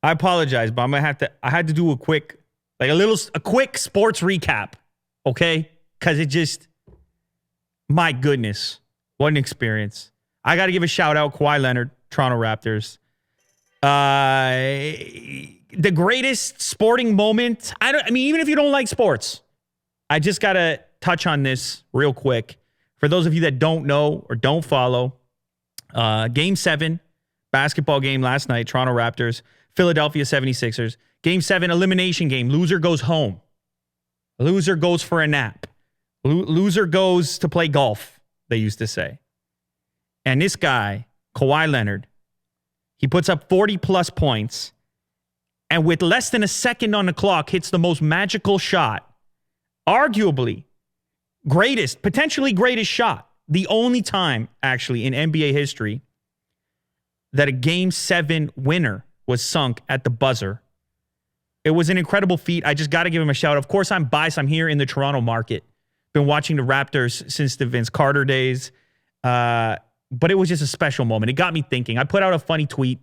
I apologize, but I had to do a quick sports recap, okay? Because it just, my goodness, what an experience. I got to give a shout out, Kawhi Leonard, Toronto Raptors. The greatest sporting moment. Even if you don't like sports, I just got to touch on this real quick. For those of you that don't know or don't follow, Game 7, basketball game last night, Toronto Raptors, Philadelphia 76ers. Game 7, elimination game. Loser goes home. Loser goes for a nap. Loser goes to play golf, they used to say. And this guy, Kawhi Leonard, he puts up 40-plus points, and with less than a second on the clock, hits the most magical shot, arguably potentially greatest shot, the only time, actually, in NBA history that a Game 7 winner was sunk at the buzzer. It was an incredible feat. I just got to give him a shout. Of course, I'm biased. I'm here in the Toronto market. Been watching the Raptors since the Vince Carter days. But it was just a special moment. It got me thinking. I put out a funny tweet.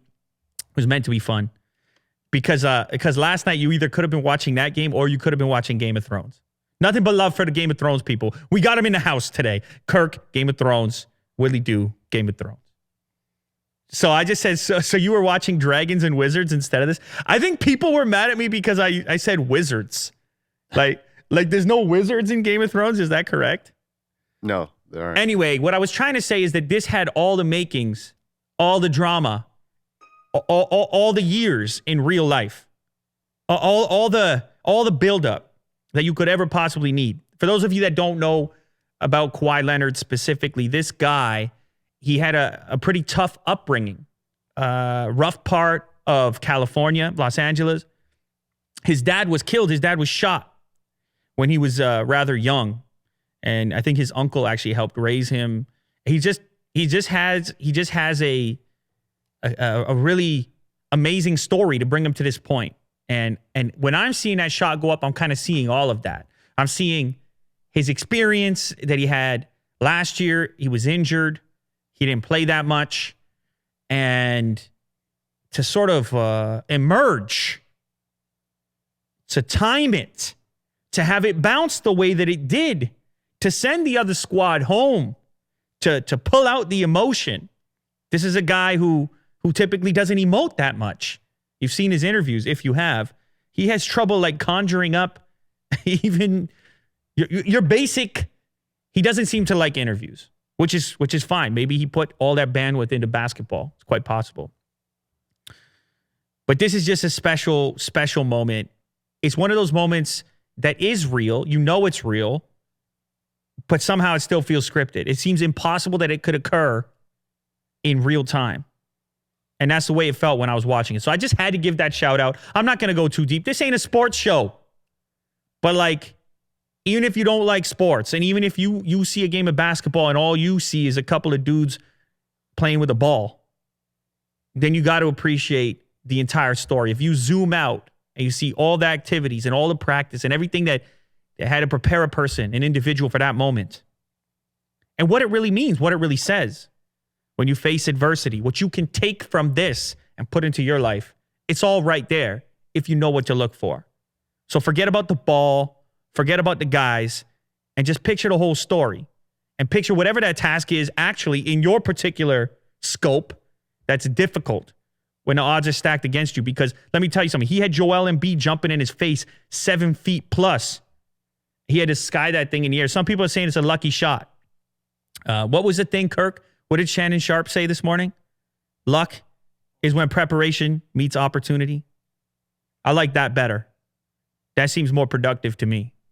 It was meant to be fun. Because last night you either could have been watching that game or you could have been watching Game of Thrones. Nothing but love for the Game of Thrones people. We got him in the house today. Kirk, Game of Thrones. Willie Do, Game of Thrones. So I just said, so you were watching Dragons and Wizards instead of this? I think people were mad at me because I said Wizards. Like there's no wizards in Game of Thrones. Is that correct? No, there aren't. Anyway, what I was trying to say is that this had all the makings, all the drama, all the years in real life, all the buildup that you could ever possibly need. For those of you that don't know about Kawhi Leonard specifically, this guy, he had a pretty tough upbringing, rough part of California, Los Angeles. His dad was killed. His dad was shot when he was rather young. And I think his uncle actually helped raise him. He just has a really amazing story to bring him to this point. And when I'm seeing that shot go up, I'm kind of seeing all of that. I'm seeing his experience that he had last year. He was injured. He didn't play that much. And to sort of emerge, to time it, to have it bounce the way that it did, to send the other squad home, to pull out the emotion. This is a guy who typically doesn't emote that much. You've seen his interviews, if you have. He has trouble like conjuring up even your basic. He doesn't seem to like interviews, which is fine. Maybe he put all that bandwidth into basketball. It's quite possible. But this is just a special, special moment. It's one of those moments that is real. You know it's real, but somehow it still feels scripted. It seems impossible that it could occur in real time. And that's the way it felt when I was watching it. So I just had to give that shout out. I'm not going to go too deep. This ain't a sports show. But like, even if you don't like sports, and even if you see a game of basketball and all you see is a couple of dudes playing with a ball, then you got to appreciate the entire story. If you zoom out and you see all the activities and all the practice and everything that had to prepare a person, an individual for that moment, and what it really means, what it really says when you face adversity, what you can take from this and put into your life, it's all right there if you know what to look for. So forget about the ball, forget about the guys, and just picture the whole story. And picture whatever that task is actually in your particular scope that's difficult when the odds are stacked against you. Because let me tell you something. He had Joel Embiid jumping in his face 7 feet plus. He had to sky that thing in the air. Some people are saying it's a lucky shot. What was the thing, Kirk? What did Shannon Sharp say this morning? Luck is when preparation meets opportunity. I like that better. That seems more productive to me.